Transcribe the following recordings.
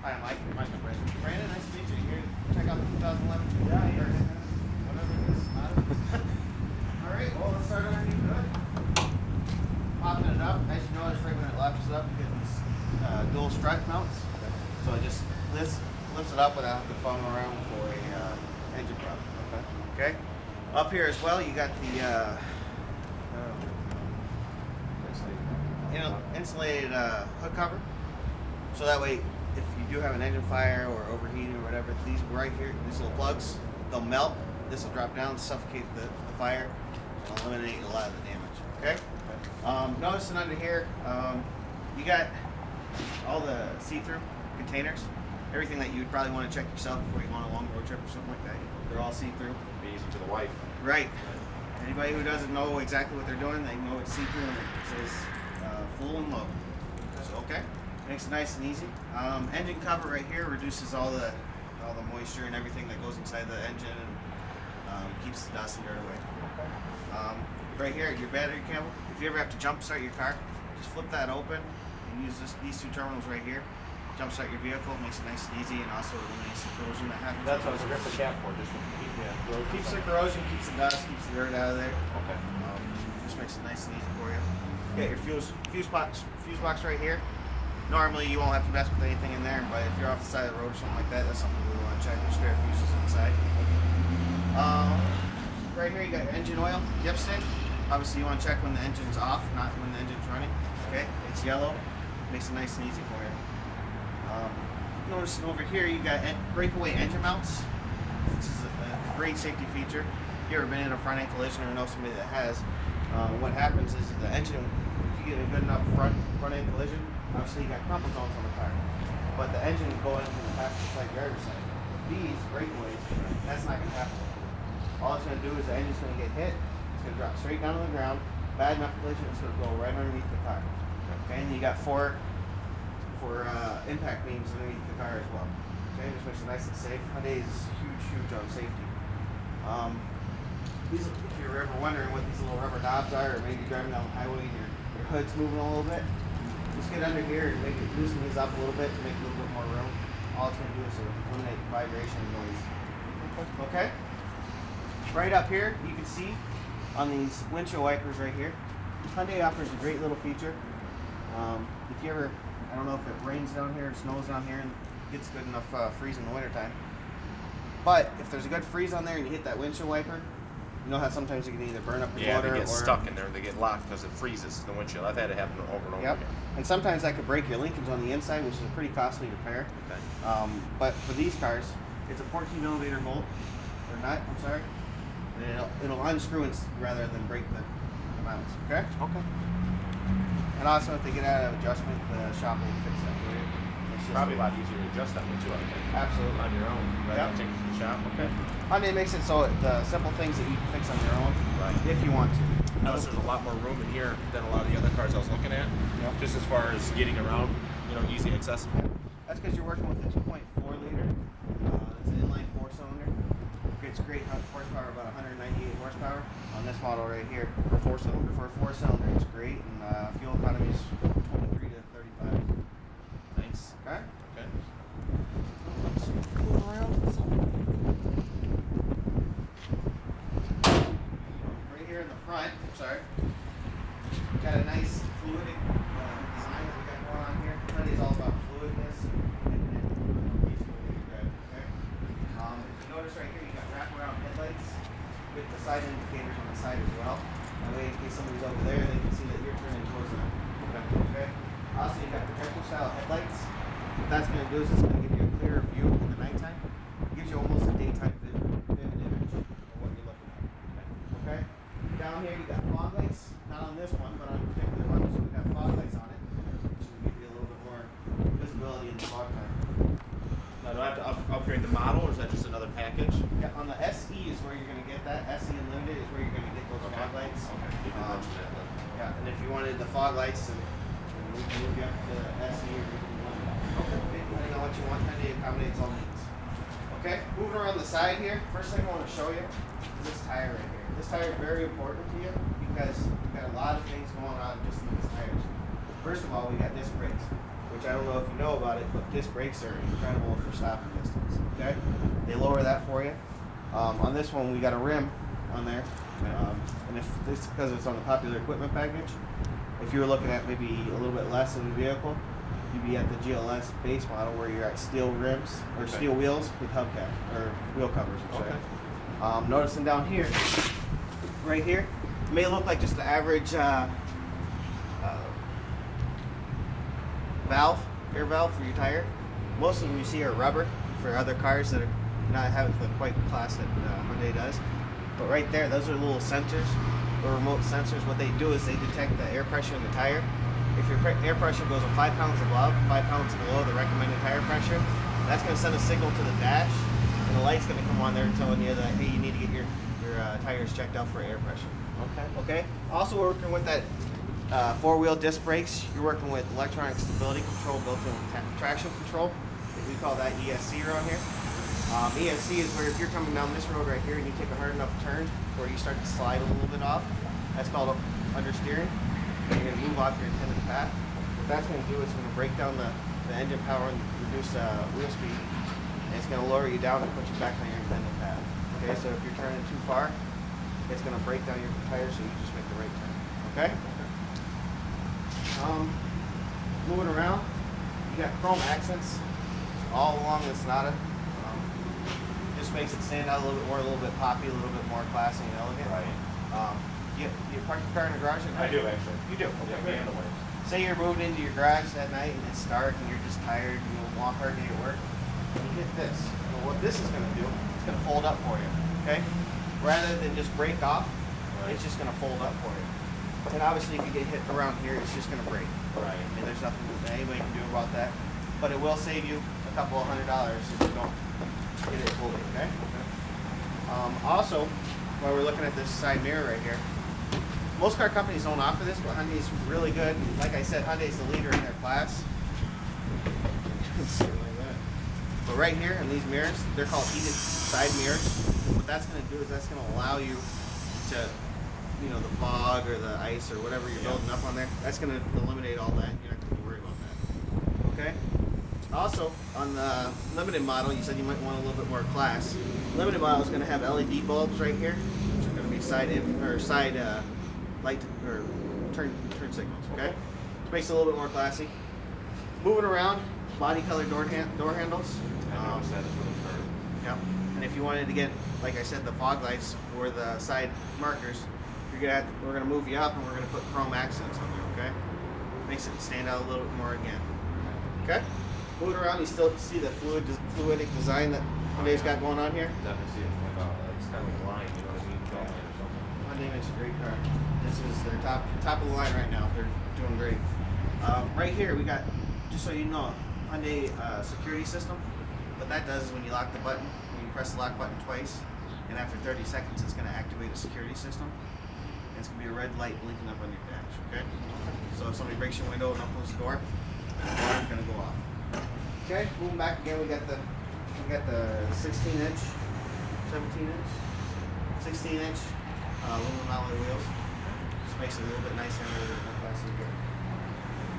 Hi, I'm Mike. Mike and Brandon. Brandon, nice to meet you. Here, check out the 2011. Yeah, or whatever it is. All right, well, let's start underneath the hood. Popping it up. As you notice, right when it lifts up, you get these dual strut mounts. Okay. So it just lifts it up without having to funnel around for a engine problem. Okay. Up here as well, you got the insulated hood cover. So that way, if you do have an engine fire or overheating or whatever, these right here, these little plugs, they'll melt. This will drop down, suffocate the fire, and eliminate a lot of the damage. Okay. Noticing under here, you got all the see-through containers. Everything that you'd probably want to check yourself before you go on a long road trip or something like that. They're all see-through. Be easy for the wife. Right. Anybody who doesn't know exactly what they're doing, they know it's see-through and it says full and low. So, okay. Makes it nice and easy. Engine cover right here reduces all the moisture and everything that goes inside the engine and keeps the dust and dirt away. Right here, your battery cable. If you ever have to jump start your car, just flip that open and use these two terminals right here. Jump start your vehicle, makes it nice and easy, and also eliminates the corrosion that happens. That's what I was going to cap for, just to keep corrosion. Keeps the corrosion, keeps the dust, keeps the dirt out of there. Okay. Just makes it nice and easy for you. You got your fuse box right here. Normally you won't have to mess with anything in there, but if you're off the side of the road or something like that, that's something we want to check. Your spare fuses inside. Right here you got your engine oil dipstick. Obviously you want to check when the engine's off, not when the engine's running. Okay, it's yellow. Makes it nice and easy for you. Noticing over here you got breakaway engine mounts. This is a great safety feature. If you ever been in a front end collision or know somebody that has, what happens is the engine, if you get a good enough front end collision, obviously you got crumple zones on the car, but the engine will go into the passenger side, driver's side. These breakaways, that's not going to happen. All it's going to do is the engine's going to get hit, it's going to drop straight down to the ground, bad enough collision, it's going to go right underneath the car. Okay, and you got four impact beams underneath the car as well. Okay, just makes it nice and safe. Hyundai is huge on safety. These, if you're ever wondering what these little rubber knobs are, or maybe driving down the highway and your hood's moving a little bit, just get under here and loosen these up a little bit to make a little bit more room. All it's going to do is eliminate vibration and noise. Okay? Right up here, you can see on these windshield wipers right here, Hyundai offers a great little feature. If you ever, I don't know if it rains down here or snows down here and gets good enough freeze in the wintertime, but if there's a good freeze on there and you hit that windshield wiper, you know how sometimes you can either burn up your motor they or get stuck in there. They get locked because it freezes the windshield. I've had it happen over and over again. And sometimes that could break your linkage on the inside, which is a pretty costly repair. Okay. But for these cars, it's a 14mm bolt, or nut, I'm sorry. And it'll unscrew rather than break the mounts. Okay? Okay. And also, if they get out of adjustment, the shop will fix that for you. It's probably a lot easier to adjust that one too, I think. Absolutely. On your own, rather than take it to the shop. Okay. Hyundai makes it so the simple things that you can fix on your own, if you want to. Notice there's a lot more room in here than a lot of the other cars I was looking at. Yep. Just as far as getting around, easy accessible. That's because you're working with a 2.4 liter. It's an inline 4-cylinder. It's great horsepower, about 198 horsepower on this model right here. For a 4-cylinder? For a 4-cylinder, it's great, and fuel economy is 23 to 35. Nice. Okay? Okay. Let's move around. Right here in the front, got a nice fluidic design that we got going on here. Hyundai is all about fluidness and peaceful way to drive. Okay? If you notice right here, you got wraparound headlights with the side indicators on the side as well. That way, in case somebody's over there, they can see that you're turning towards them. Okay? Also, you got projector style headlights. What that's going to do is it's going to give you a clearer view in the nighttime. It gives you almost a daytime vivid image of what you're looking at. Okay? Down here, you got fog lights. Not on this one, but on a particular one, so we got fog lights on it, which will give you a little bit more visibility in the fog time. Now, do I have to upgrade the model, or is that just another package? Yeah, on the SE is where you're going to get that. SE Unlimited is where you're going to get those fog lights. Okay, you can mention that then. Yeah, and if you wanted the fog lights, then we can move you up to SE or depending on what you want, Hyundai accommodates all needs. Okay, moving around the side here, first thing I want to show you is this tire right here. This tire is very important to you because you've got a lot of things going on just in these tires. First of all, we got disc brakes. which I don't know if you know about it, but disc brakes are incredible for stopping distance. Okay, they lower that for you. On this one, we got a rim on there, and if this because it's on the popular equipment package, if you were looking at maybe a little bit less of the vehicle, you'd be at the GLS base model where you're at steel rims or steel wheels with hubcap or wheel covers. Noticing down here, right here, it may look like just the average valve, air valve for your tire. Most of them you see are rubber for other cars that are not have the quite class that Hyundai does. But right there, those are little sensors, or remote sensors. What they do is they detect the air pressure in the tire. If your air pressure goes 5 pounds above, 5 pounds below the recommended tire pressure, that's going to send a signal to the dash, and the light's going to come on there telling you that, hey, you need to get your tires checked out for air pressure. Okay. Also working with that 4-wheel disc brakes, you're working with electronic stability control built in with traction control. We call that ESC around here. ESC is where if you're coming down this road right here and you take a hard enough turn where you start to slide a little bit off, that's called understeering. And you're going to move off your intended path. What that's going to do is it's going to break down the engine power and reduce wheel speed. And it's going to lower you down and put you back on your intended path. Okay, so if you're turning too far, it's going to break down your tires so you just make the right turn. Okay? Moving around, you got chrome accents all along the Sonata. Just makes it stand out a little bit more, a little bit poppy, a little bit more classy and elegant. Right. You park your car in the garage at night? I do actually. You do? Okay. Yeah, Say you're moving into your garage that night and it's dark and you're just tired and you walk hard to get work. And you hit this. Well, what this is going to do, it's going to fold up for you. Okay? Rather than just break off, it's just going to fold up for you. And obviously if you get hit around here, it's just going to break. Right. I mean, there's nothing that anybody can do about that. But it will save you a couple of $100 if you don't get it fully, okay? Also, while we're looking at this side mirror right here, most car companies don't offer this, but Hyundai's really good. Like I said, Hyundai's the leader in their class. But right here in these mirrors, they're called heated side mirrors. What that's going to do is that's going to allow you to, you know, the fog or the ice or whatever you're building up on there, that's going to eliminate all that. You're not going to worry about that. Okay? Also, on the limited model, you said you might want a little bit more class. Limited model is going to have LED bulbs right here, which are going to be side light or turn signals. Okay, which makes it a little bit more classy. Moving around, body color door handles. Yeah. And if you wanted to get, like I said, the fog lights or the side markers, we're gonna move you up and we're gonna put chrome accents on there. Okay, makes it stand out a little bit more again. Okay. Moving around, you still see the fluidic design that Hyundai's got going on here. Definitely see it. It's kind of like a line, you know what I mean? Hyundai makes a great car. This is their top of the line right now. They're doing great. Right here, we got, just so you know, Hyundai security system. What that does is when you lock the button, when you press the lock button twice, and after 30 seconds, it's going to activate a security system. And it's going to be a red light blinking up on your dash. Okay. So if somebody breaks your window and opens the door, the alarm's going to go off. Okay, moving back again, we got the 16-inch, 17-inch, 16-inch aluminum alloy wheels. Just makes it a little bit nicer and a little bit more classy here.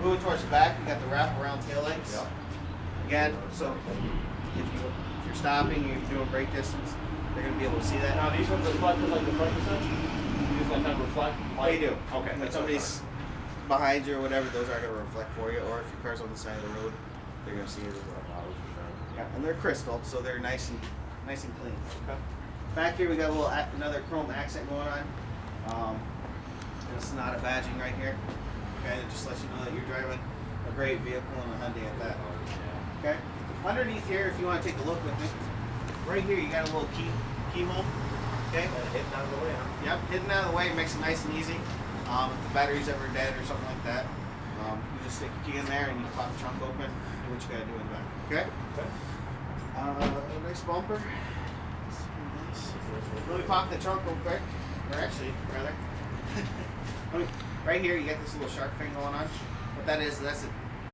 Moving towards the back, we got the wrap-around taillights. Yep. Again, so if you're stopping, you're doing brake distance, they're going to be able to see that. Now these ones reflect like the front percent? These like kind of reflect? They do. Okay. When somebody's behind you or whatever, those are going to reflect for you. Or if your car's on the side of the road, they're going to see it as well. Yeah, and they're crystal, so they're nice and clean. Okay. Back here we got another chrome accent going on. And a Sonata badging right here. Okay, it just lets you know that you're driving a great vehicle and a Hyundai at that. Okay. Underneath here, if you want to take a look with me, right here you got a little keyhole. Okay. Hidden out of the way, huh? Yep, hidden out of the way, makes it nice and easy. If the battery's ever dead or something like that, you just stick your key in there and you pop the trunk open. Do what you gotta do in the back. Okay. Nice bumper. Let me pop the trunk real quick. Or actually, rather. Right here, you got this little shark thing going on. What that is, that's